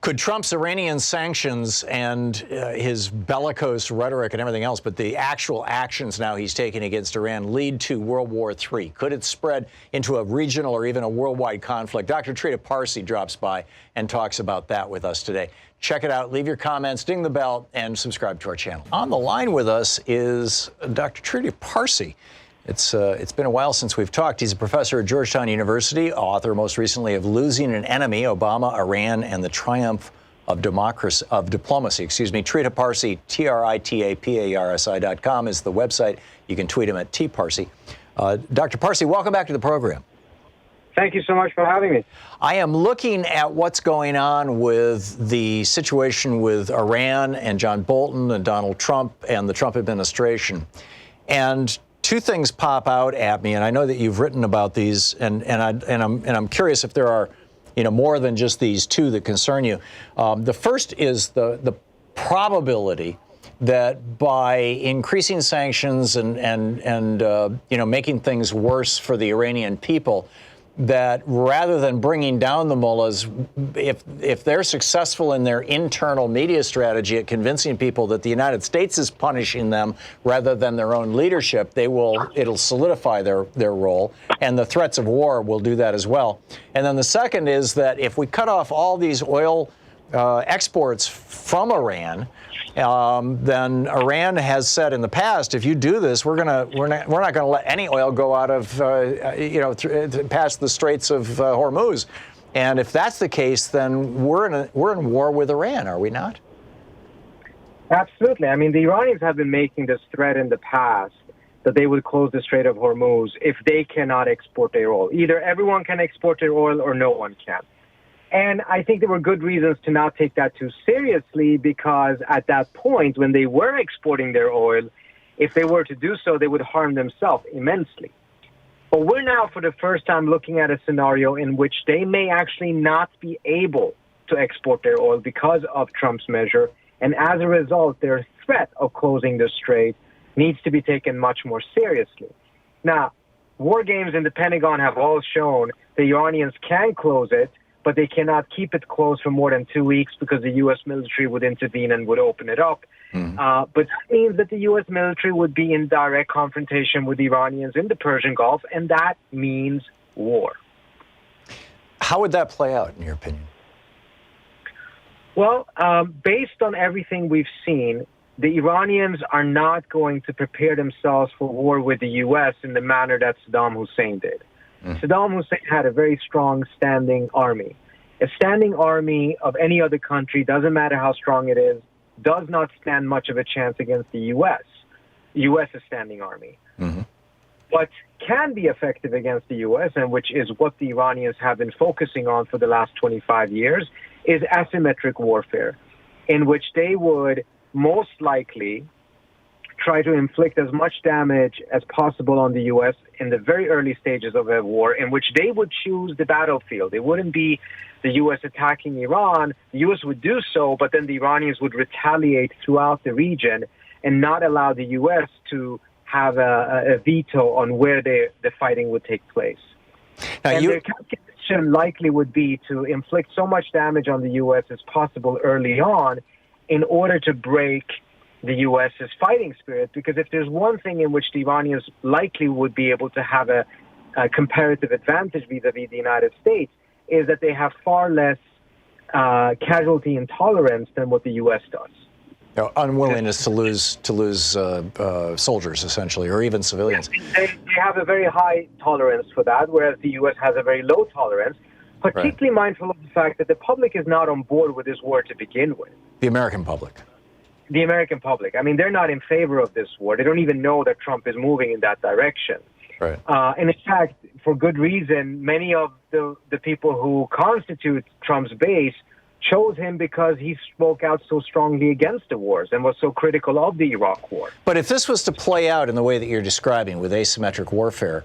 Could Trump's Iranian sanctions and his bellicose rhetoric and everything else, but the actual actions now he's taking against Iran, lead to World War III? Could it spread into a regional or even a worldwide conflict? Dr. Trita Parasi drops by and talks about that with us today. Check it out. Leave your comments, ding the bell, and subscribe to our channel. On the line with us is Dr. Trita Parasi. It's been a while since we've talked. He's a professor at Georgetown University, author most recently of Losing an Enemy, Obama, Iran, and the Triumph of Diplomacy. Trita Parasi, TritaParsi.com is the website. You can tweet him at tparsi. Dr. Parsi, welcome back to the program. Thank you so much for having me. I am looking at what's going on with the situation with Iran and John Bolton and Donald Trump and the Trump administration. And two things pop out at me, and I know that you've written about these, and I'm curious if there are, more than just these two that concern you. The first is the probability that by increasing sanctions and making things worse for the Iranian people, that rather than bringing down the mullahs, if they're successful in their internal media strategy at convincing people that the United States is punishing them rather than their own leadership, it'll solidify their role, and the threats of war will do that as well. And then the second is that if we cut off all these oil exports from Iran, then Iran has said in the past, if you do this, we're not going to let any oil go out of past the Straits of Hormuz. And if that's the case, then we're in war with Iran, are we not? Absolutely. I mean, the Iranians have been making this threat in the past that they would close the Strait of Hormuz if they cannot export their oil. Either everyone can export their oil or no one can. And I think there were good reasons to not take that too seriously, because at that point, when they were exporting their oil, if they were to do so, they would harm themselves immensely. But we're now, for the first time, looking at a scenario in which they may actually not be able to export their oil because of Trump's measure. And as a result, their threat of closing the strait needs to be taken much more seriously. Now, war games in the Pentagon have all shown the Iranians can close it, but they cannot keep it closed for more than 2 weeks because the U.S. military would intervene and would open it up. But that means that the U.S. military would be in direct confrontation with the Iranians in the Persian Gulf, and that means war. How would that play out, in your opinion? Well, based on everything we've seen, the Iranians are not going to prepare themselves for war with the U.S. in the manner that Saddam Hussein did. Saddam Hussein had a very strong standing army. A standing army of any other country, doesn't matter how strong it is, does not stand much of a chance against the U.S. The U.S.'s standing army. What can be effective against the U.S., and which is what the Iranians have been focusing on for the last 25 years, is asymmetric warfare, in which they would most likely try to inflict as much damage as possible on the U.S. in the very early stages of a war, in which they would choose the battlefield. It wouldn't be the U.S. attacking Iran. The U.S. would do so, but then the Iranians would retaliate throughout the region and not allow the U.S. to have a veto on where the fighting would take place. Now, and their calculation likely would be to inflict so much damage on the U.S. as possible early on in order to break the U.S.'s fighting spirit, because if there's one thing in which the Iranians likely would be able to have a comparative advantage vis-a-vis the United States, is that they have far less casualty intolerance than what the U.S. does. Unwillingness to lose soldiers, essentially, or even civilians. They have a very high tolerance for that, whereas the U.S. has a very low tolerance, particularly mindful of the fact that the public is not on board with this war to begin with. The American public. The American public. I mean, they're not in favor of this war. They don't even know that Trump is moving in that direction. Right. And in fact, for good reason, many of the people who constitute Trump's base chose him because he spoke out so strongly against the wars and was so critical of the Iraq war. But if this was to play out in the way that you're describing with asymmetric warfare,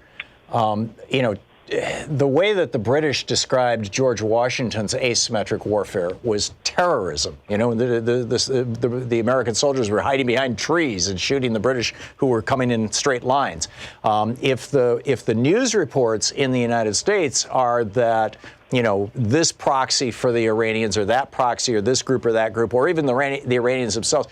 the way that the British described George Washington's asymmetric warfare was terrorism. The American soldiers were hiding behind trees and shooting the British who were coming in straight lines. If the news reports in the United States are that this proxy for the Iranians or that proxy or this group or that group, or even the Iranians themselves,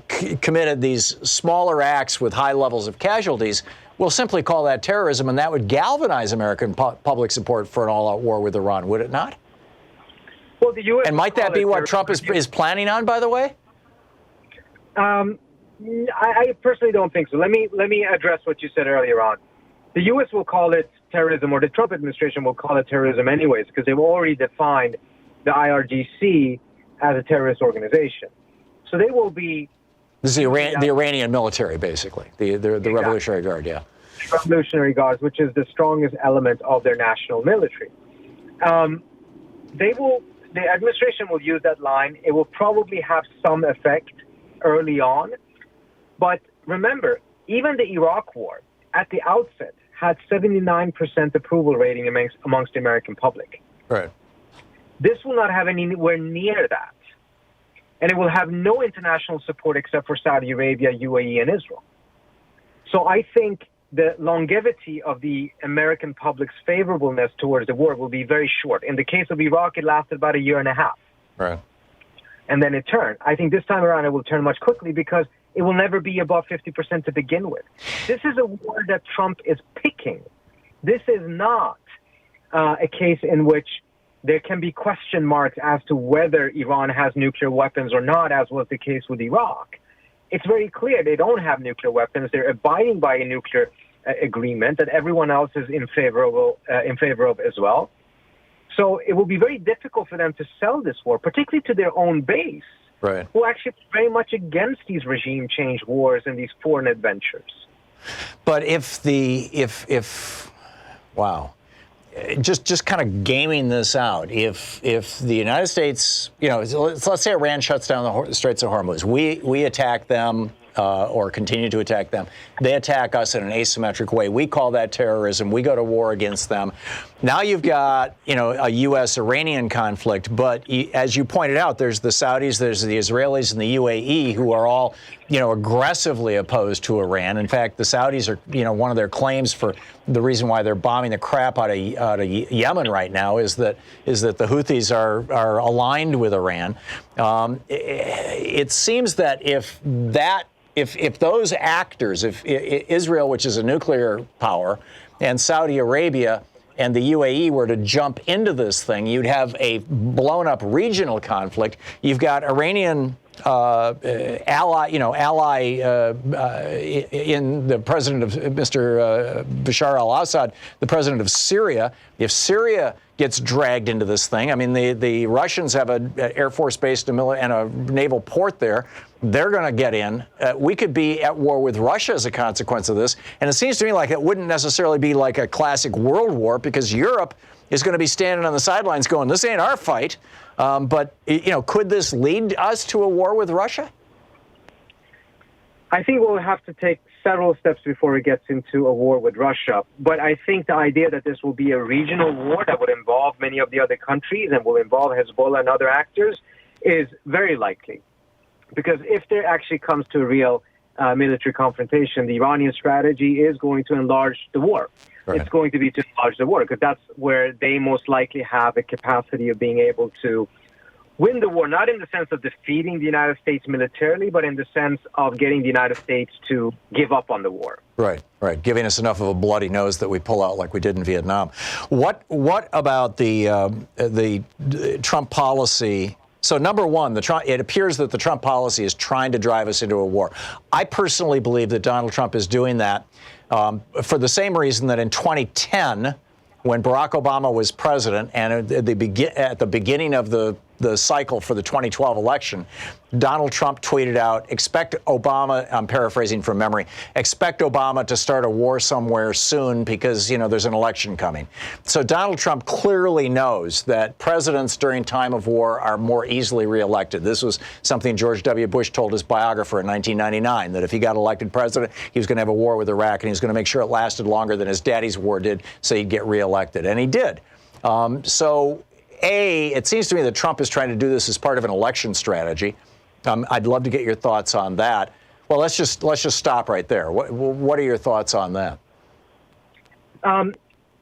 committed these smaller acts with high levels of casualties, we'll simply call that terrorism, and that would galvanize American public support for an all-out war with Iran, would it not? Well, the U.S. And might that be what Trump is planning on, by the way? I personally don't think so. Let me address what you said earlier on. The U.S. will call it terrorism, or the Trump administration will call it terrorism anyways, because they've already defined the IRGC as a terrorist organization. So they will be... This is the Iranian military, basically, the exactly. Revolutionary Guard, yeah. Revolutionary Guards, which is the strongest element of their national military. The administration will use that line. It will probably have some effect early on. But remember, even the Iraq War, at the outset, had 79% approval rating amongst the American public. Right. This will not have anywhere near that. And it will have no international support except for Saudi Arabia, UAE, and Israel. So I think the longevity of the American public's favorableness towards the war will be very short. In the case of Iraq, it lasted about a year and a half. Right. And then it turned. I think this time around it will turn much quickly because it will never be above 50% to begin with. This is a war that Trump is picking. This is not a case in which there can be question marks as to whether Iran has nuclear weapons or not, as was the case with Iraq. It's very clear they don't have nuclear weapons. They're abiding by a nuclear agreement that everyone else is in favor of as well. So it will be very difficult for them to sell this war, particularly to their own base, right, who are actually very much against these regime change wars and these foreign adventures. But wow. Just kind of gaming this out. If the United States, let's say Iran shuts down the Straits of Hormuz, we attack them or continue to attack them. They attack us in an asymmetric way. We call that terrorism. We go to war against them. Now you've got, a U.S.-Iranian conflict. But as you pointed out, there's the Saudis, there's the Israelis, and the UAE who are all, aggressively opposed to Iran. In fact, the Saudis are, one of their claims for the reason why they're bombing the crap out of Yemen right now is that the Houthis are aligned with Iran. It seems that if those actors, if Israel, which is a nuclear power, and Saudi Arabia and the UAE were to jump into this thing, you'd have a blown-up regional conflict. You've got Iranian ally in the president of Mr. Bashar al-Assad, the president of Syria. If Syria gets dragged into this thing, I mean, the Russians have an Air Force base and a naval port there. They're going to get in. We could be at war with Russia as a consequence of this. And it seems to me like it wouldn't necessarily be like a classic world war, because Europe is going to be standing on the sidelines going, this ain't our fight. But could this lead us to a war with Russia? I think we'll have to take several steps before it gets into a war with Russia. But I think the idea that this will be a regional war that would involve many of the other countries and will involve Hezbollah and other actors is very likely. Because if there actually comes to a real military confrontation, the Iranian strategy is going to enlarge the war. Right. It's going to be to enlarge the war, because that's where they most likely have a capacity of being able to win the war, not in the sense of defeating the United States militarily, but in the sense of getting the United States to give up on the war. Right, giving us enough of a bloody nose that we pull out like we did in Vietnam. What about the Trump policy? So number one, it appears that the Trump policy is trying to drive us into a war. I personally believe that Donald Trump is doing that for the same reason that in 2010, when Barack Obama was president, and at the beginning of the cycle for the 2012 election, Donald Trump tweeted out, expect Obama, I'm paraphrasing from memory, expect Obama to start a war somewhere soon because, there's an election coming. So Donald Trump clearly knows that presidents during time of war are more easily reelected. This was something George W. Bush told his biographer in 1999, that if he got elected president, he was going to have a war with Iraq, and he was going to make sure it lasted longer than his daddy's war did, so he'd get reelected. And he did. It seems to me that Trump is trying to do this as part of an election strategy. I'd love to get your thoughts on that. Well, let's just stop right there. What are your thoughts on that?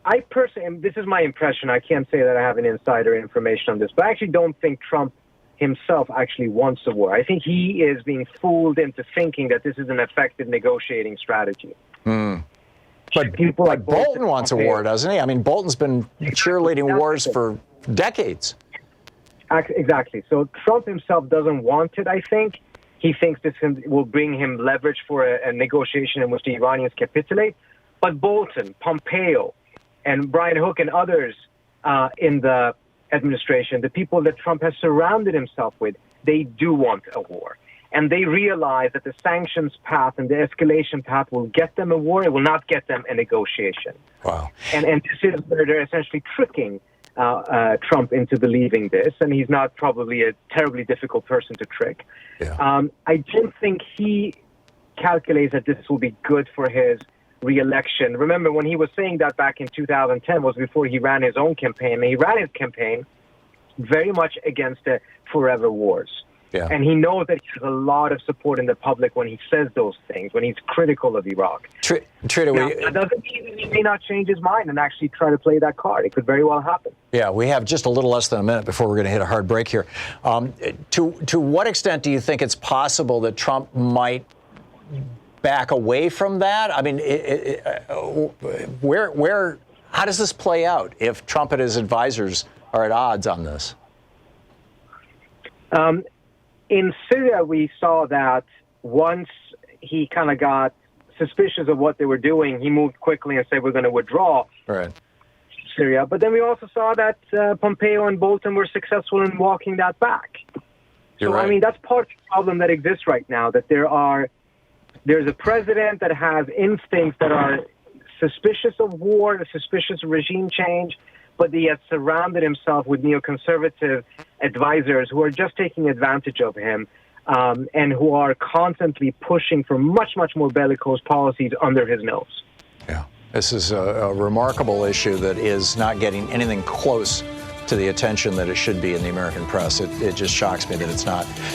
I personally, and this is my impression, I can't say that I have an insider information on this, but I actually don't think Trump himself actually wants a war. I think he is being fooled into thinking that this is an effective negotiating strategy. But People like Bolton wants a war, doesn't he? I mean, Bolton's been cheerleading wars for decades. Exactly. So Trump himself doesn't want it, I think. He thinks this will bring him leverage for a negotiation in which the Iranians capitulate. But Bolton, Pompeo, and Brian Hook and others in the administration, the people that Trump has surrounded himself with, they do want a war. And they realize that the sanctions path and the escalation path will get them a war. It will not get them a negotiation. Wow. And this is where they're essentially tricking Trump into believing this. And he's not probably a terribly difficult person to trick. Yeah. I don't think he calculates that this will be good for his re-election. Remember, when he was saying that back in 2010 was before he ran his own campaign. And he ran his campaign very much against the forever wars. Yeah. And he knows that he has a lot of support in the public when he says those things, when he's critical of Iraq. Trita, now, that doesn't mean that he may not change his mind and actually try to play that card. It could very well happen. Yeah, we have just a little less than a minute before we're going to hit a hard break here. To what extent do you think it's possible that Trump might back away from that? I mean, how does this play out if Trump and his advisors are at odds on this? In Syria, we saw that once he kind of got suspicious of what they were doing, he moved quickly and said, we're going to withdraw Syria. But then we also saw that Pompeo and Bolton were successful in walking that back. You're right. I mean, that's part of the problem that exists right now, that there's a president that has instincts that are suspicious of war, suspicious of regime change, but he has surrounded himself with neoconservative advisors who are just taking advantage of him and who are constantly pushing for much, much more bellicose policies under his nose. Yeah, this is a remarkable issue that is not getting anything close to the attention that it should be in the American press. It just shocks me that it's not.